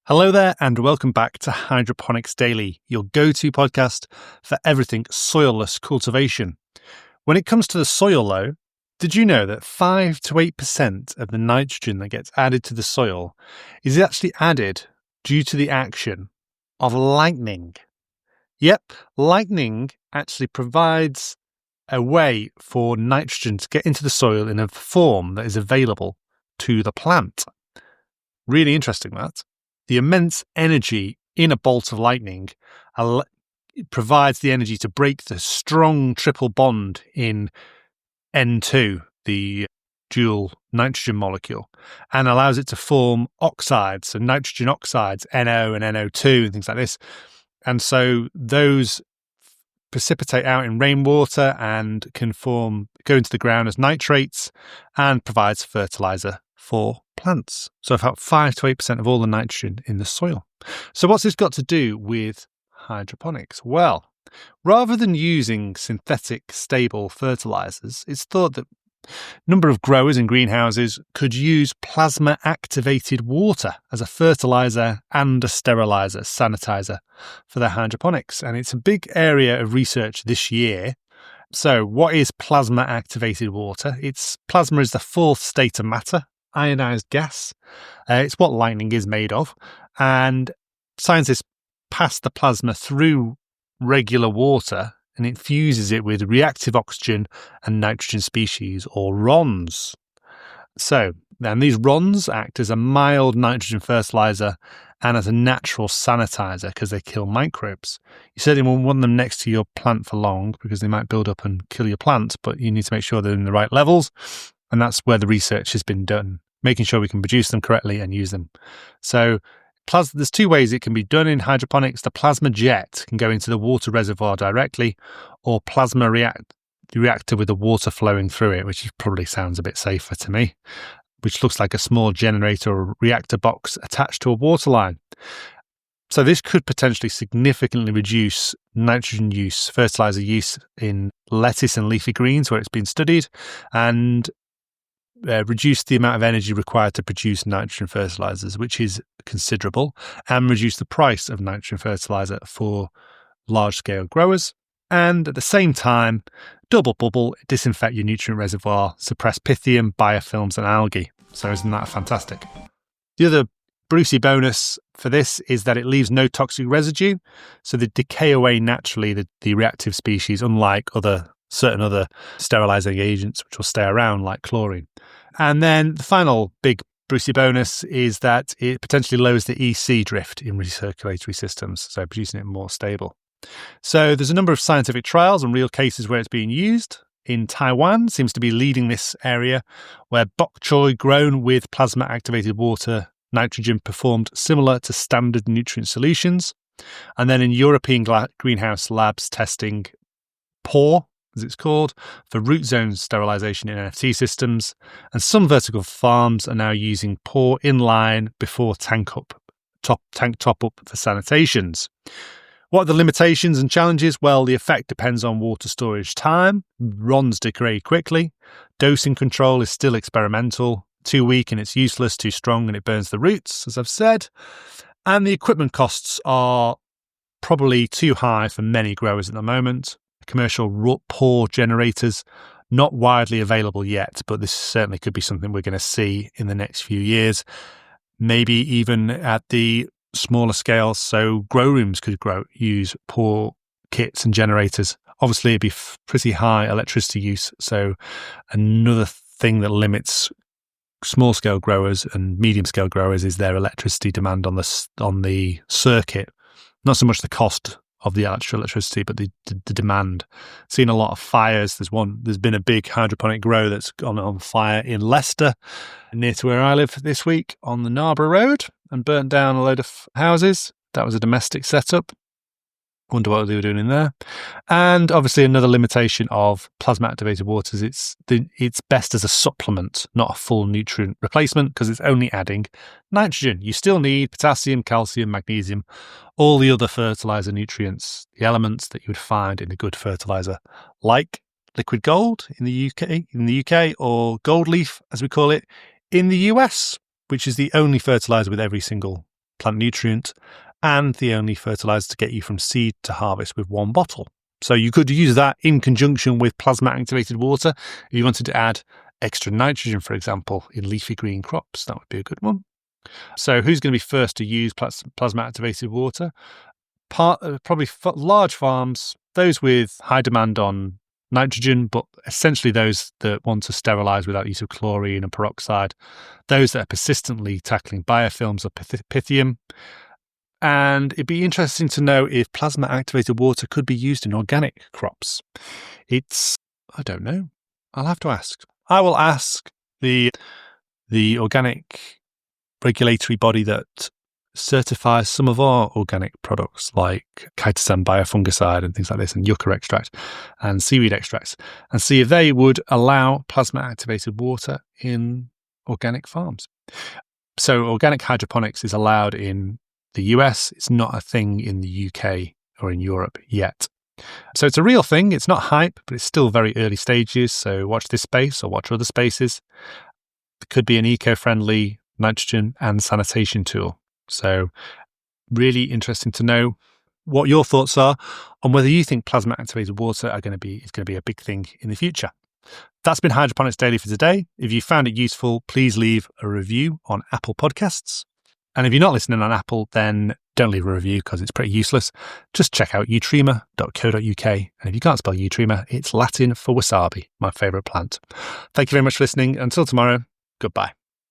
Hello there, and welcome back to Hydroponics Daily, your go-to podcast for everything soilless cultivation. When it comes to the soil, though, did you know that 5 to 8% of the nitrogen that gets added to the soil is actually added due to the action of lightning? Yep, lightning actually provides a way for nitrogen to get into the soil in a form that is available to the plant. Really interesting, that. The immense energy in a bolt of lightning provides the energy to break the strong triple bond in N2, the dual nitrogen molecule, and allows it to form oxides, so nitrogen oxides, NO and NO2 and things like this. And so those precipitate out in rainwater and can go into the ground as nitrates and provides fertilizer for plants. So about 5 to 8% of all the nitrogen in the soil. So what's this got to do with hydroponics? Well, rather than using synthetic stable fertilizers, it's thought that a number of growers in greenhouses could use plasma activated water as a fertilizer and a sterilizer, sanitizer for their hydroponics. And it's a big area of research this year. So what is plasma activated water? Plasma is the fourth state of matter, ionized gas. It's what lightning is made of. And scientists pass the plasma through regular water and it fuses it with reactive oxygen and nitrogen species, or RONs. So then these RONs act as a mild nitrogen fertilizer and as a natural sanitizer because they kill microbes. You certainly won't want them next to your plant for long because they might build up and kill your plant, but you need to make sure they're in the right levels. And that's where the research has been done, making sure we can produce them correctly and use them. So there's two ways it can be done in hydroponics. The plasma jet can go into the water reservoir directly, or plasma reactor with the water flowing through it, which probably sounds a bit safer to me, which looks like a small generator or reactor box attached to a water line. So this could potentially significantly reduce nitrogen use, fertilizer use in lettuce and leafy greens where it's been studied, and reduce the amount of energy required to produce nitrogen fertilizers, which is considerable, and reduce the price of nitrogen fertilizer for large-scale growers. And at the same time, double bubble, disinfect your nutrient reservoir, suppress pythium, biofilms, and algae. So isn't that fantastic? The other Brucey bonus for this is that it leaves no toxic residue, so they decay away naturally, the reactive species, unlike certain other sterilizing agents which will stay around, like chlorine. And then the final big Brucey bonus is that it potentially lowers the EC drift in recirculatory systems, so producing it more stable. So there's a number of scientific trials and real cases where it's being used. In Taiwan seems to be leading this area, where bok choy grown with plasma activated water nitrogen performed similar to standard nutrient solutions. And then in European greenhouse labs testing POR, as it's called, for root zone sterilization in NFT systems. And some vertical farms are now using POR inline before tank top up for sanitations. What are the limitations and challenges? Well, the effect depends on water storage time. RONs degrade quickly. Dosing control is still experimental. Too weak and it's useless, too strong and it burns the roots, as I've said. And the equipment costs are probably too high for many growers at the moment. Commercial POR generators, not widely available yet, but this certainly could be something we're going to see in the next few years, maybe even at the smaller scale. So grow rooms could use POR kits and generators. Obviously, it'd be pretty high electricity use. So another thing that limits small scale growers and medium scale growers is their electricity demand on the circuit. Not so much the cost of the actual electricity, but the demand. Seen a lot of fires. There's been a big hydroponic grow that's gone on fire in Leicester, near to where I live this week, on the Narborough Road, and burnt down a load of houses. That was a domestic setup. Wonder what they were doing in there. And obviously another limitation of plasma activated waters, it's best as a supplement, not a full nutrient replacement, because it's only adding nitrogen. You still need potassium, calcium, magnesium, all the other fertilizer nutrients, the elements that you would find in a good fertilizer, like liquid gold in the UK, or gold leaf, as we call it, in the US, which is the only fertilizer with every single plant nutrient, and the only fertilizer to get you from seed to harvest with one bottle. So you could use that in conjunction with plasma activated water. If you wanted to add extra nitrogen, for example, in leafy green crops, that would be a good one. So who's going to be first to use plasma activated water? Probably large farms, those with high demand on nitrogen, but essentially those that want to sterilize without use of chlorine and peroxide, those that are persistently tackling biofilms or pythium. And it'd be interesting to know if plasma activated water could be used in organic crops. I don't know. I'll have to ask. I will ask the organic regulatory body that certifies some of our organic products like chitosan biofungicide and things like this, and yucca extract and seaweed extracts, and see if they would allow plasma activated water in organic farms. So organic hydroponics is allowed in the US. It's not a thing in the UK or in Europe yet. So it's a real thing. It's not hype, but it's still very early stages. So watch this space or watch other spaces. It could be an eco-friendly nitrogen and sanitation tool. So really interesting to know what your thoughts are on whether you think plasma activated water is going to be a big thing in the future. That's been Hydroponics Daily for today. If you found it useful, please leave a review on Apple Podcasts. And if you're not listening on Apple, then don't leave a review because it's pretty useless. Just check out eutrema.co.uk. And if you can't spell eutrema, it's Latin for wasabi, my favourite plant. Thank you very much for listening. Until tomorrow, goodbye.